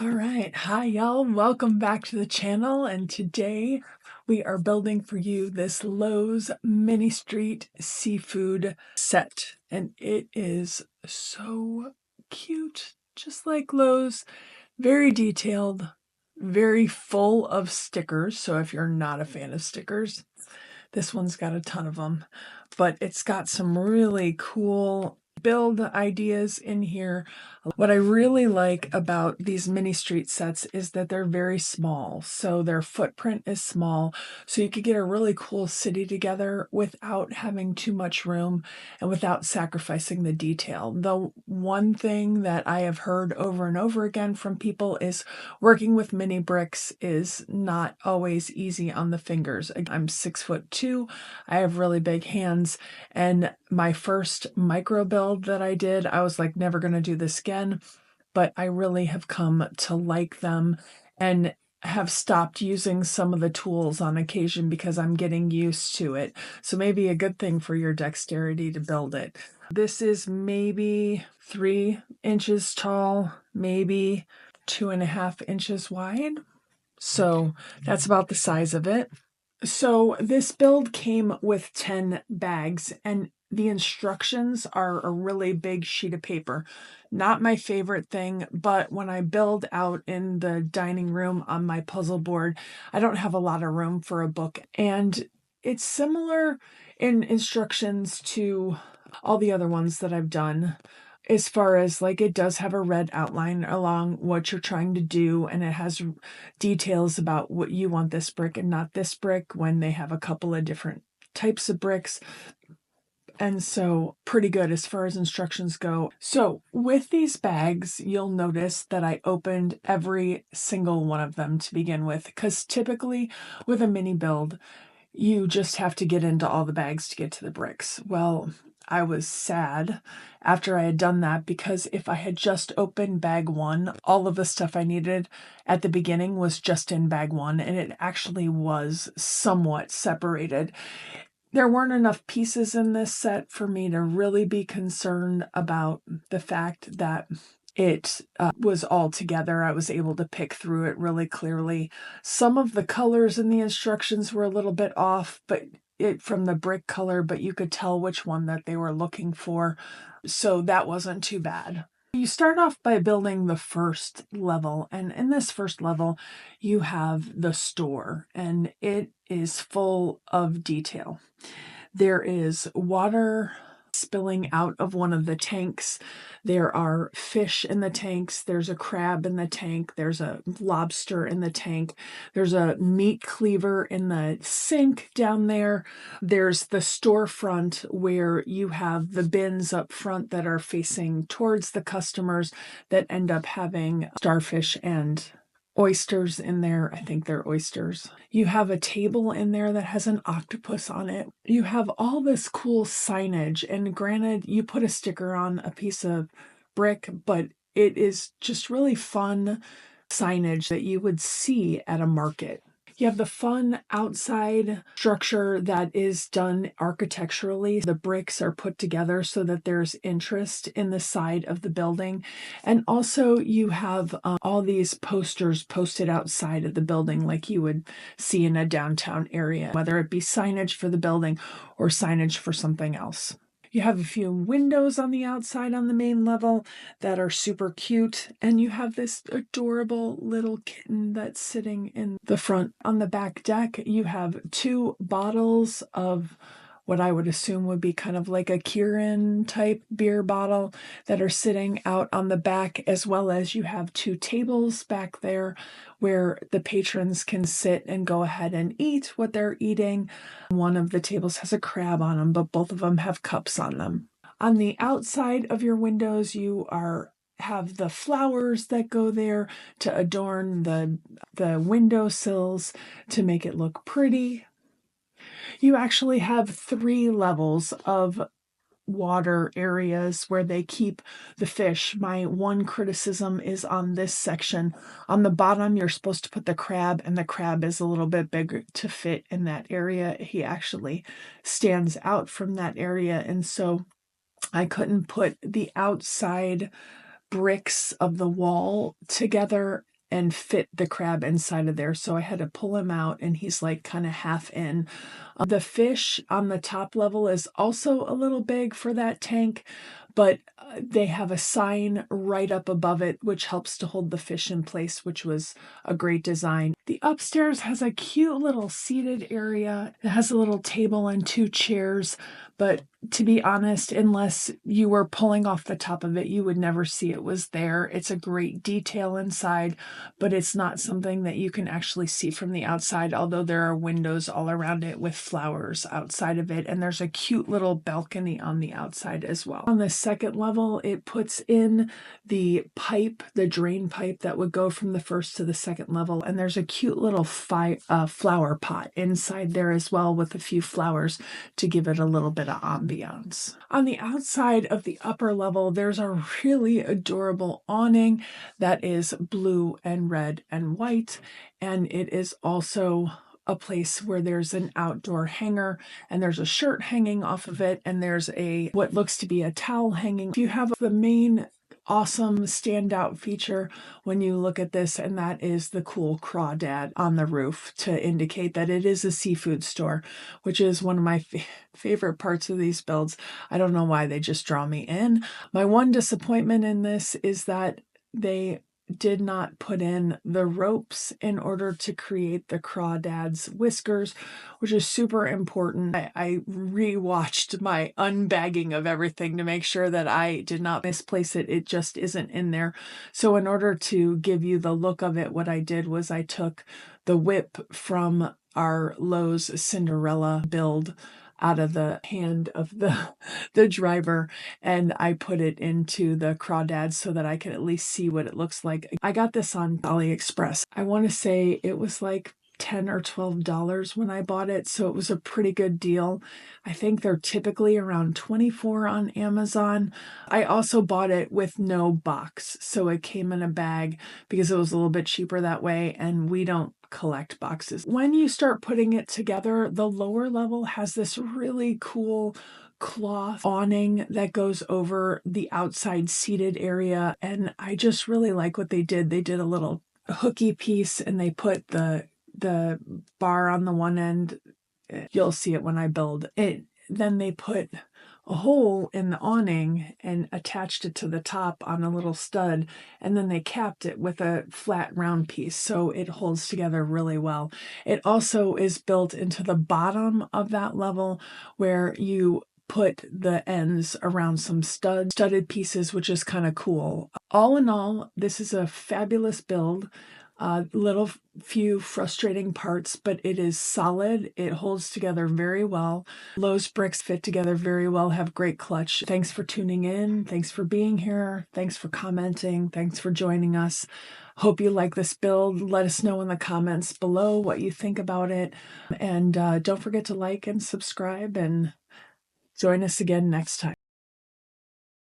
All right. Hi, y'all. Welcome back to the channel. And today we are building for you this LOZ Ministreet Seafood set. And it is so cute, just like LOZ. Very detailed, very full of stickers. So if you're not a fan of stickers, this one's got a ton of them. But it's got some really cool build ideas in here. What I really like about these Ministreet sets is that they're very small. So their footprint is small. So you could get a really cool city together without having too much room and without sacrificing the detail. The one thing that I have heard over and over again from people is working with mini bricks is not always easy on the fingers. I'm 6'2". I have really big hands, and my first micro build that I did, I was like, never going to do this again. But I really have come to like them and have stopped using some of the tools on occasion because I'm getting used to it. So maybe a good thing for your dexterity to build it. This is maybe 3 inches tall, maybe 2.5 inches wide. So that's about the size of it. So this build came with 10 bags, and the instructions are a really big sheet of paper. Not my favorite thing, but when I build out in the dining room on my puzzle board, I don't have a lot of room for a book. And it's similar in instructions to all the other ones that I've done, as far as like it does have a red outline along what you're trying to do, and it has details about what you want this brick and not this brick when they have a couple of different types of bricks. And so pretty good as far as instructions go. So with these bags, you'll notice that I opened every single one of them to begin with, because typically with a mini build, you just have to get into all the bags to get to the bricks. Well, I was sad after I had done that, because if I had just opened bag 1, all of the stuff I needed at the beginning was just in bag 1, and it actually was somewhat separated. There weren't enough pieces in this set for me to really be concerned about the fact that it was all together. I was able to pick through it really clearly. Some of the colors in the instructions were a little bit off, but from the brick color, but you could tell which one that they were looking for. So that wasn't too bad. You start off by building the first level, and in this first level, you have the store, and it is full of detail. There is water spilling out of one of the tanks. There are fish in the tanks. There's a crab in the tank. There's a lobster in the tank. There's a meat cleaver in the sink down there. There's the storefront where you have the bins up front that are facing towards the customers that end up having starfish and oysters in there. I think they're oysters. You have a table in there that has an octopus on it. You have all this cool signage, and granted, you put a sticker on a piece of brick, but it is just really fun signage that you would see at a market. You have the fun outside structure that is done architecturally. The bricks are put together so that there's interest in the side of the building. And also you have all these posters posted outside of the building like you would see in a downtown area, whether it be signage for the building or signage for something else. You have a few windows on the outside on the main level that are super cute. And you have this adorable little kitten that's sitting in the front. On the back deck, you have 2 bottles of what I would assume would be kind of like a Kirin type beer bottle that are sitting out on the back, as well as you have 2 tables back there where the patrons can sit and go ahead and eat what they're eating. One of the tables has a crab on them, but both of them have cups on them. On the outside of your windows, you have the flowers that go there to adorn the windowsills to make it look pretty. You actually have 3 levels of water areas where they keep the fish. My one criticism is on this section. On the bottom, you're supposed to put the crab, and the crab is a little bit bigger to fit in that area. He actually stands out from that area, and so I couldn't put the outside bricks of the wall together and fit the crab inside of there. So I had to pull him out, and he's like kind of half in. The fish on the top level is also a little big for that tank, but they have a sign right up above it, which helps to hold the fish in place, which was a great design. The upstairs has a cute little seated area. It has a little table and 2 chairs, but to be honest, unless you were pulling off the top of it, you would never see it was there. It's a great detail inside, but it's not something that you can actually see from the outside, although there are windows all around it with flowers outside of it, and there's a cute little balcony on the outside as well. On the second level, it puts in the pipe, the drain pipe that would go from the first to the second level, and there's a cute little flower pot inside there as well with a few flowers to give it a little bit of ambiance. On the outside of the upper level, there's a really adorable awning that is blue and red and white, and it is also a place where there's an outdoor hanger, and there's a shirt hanging off of it, and there's what looks to be a towel hanging. You have the main awesome standout feature when you look at this, and that is the cool crawdad on the roof to indicate that it is a seafood store, which is one of my favorite parts of these builds. I don't know why, they just draw me in. My one disappointment in this is that they did not put in the ropes in order to create the crawdad's whiskers, which is super important. I rewatched my unbagging of everything to make sure that I did not misplace it. It just isn't in there. So in order to give you the look of it, what I did was I took the whip from our LOZ Cinderella build out of the hand of the driver, and I put it into the crawdad so that I could at least see what it looks like. I got this on AliExpress. I want to say it was like $10 or $12 when I bought it, so it was a pretty good deal. I think they're typically around $24 on Amazon. I also bought it with no box, so it came in a bag because it was a little bit cheaper that way, and we don't collect boxes. When you start putting it together, the lower level has this really cool cloth awning that goes over the outside seated area, and I just really like what they did. They did a little hooky piece, and they put the bar on the one end. You'll see it when I build it. Then they put a hole in the awning and attached it to the top on a little stud, and then they capped it with a flat round piece so it holds together really well. It also is built into the bottom of that level where you put the ends around some studded pieces, which is kind of cool. All in all, this is a fabulous build. Little few frustrating parts, but it is solid. It holds together very well. LOZ bricks fit together very well, have great clutch. Thanks for tuning in. Thanks for being here. Thanks for commenting. Thanks for joining us. Hope you like this build. Let us know in the comments below what you think about it. And don't forget to like and subscribe, and join us again next time.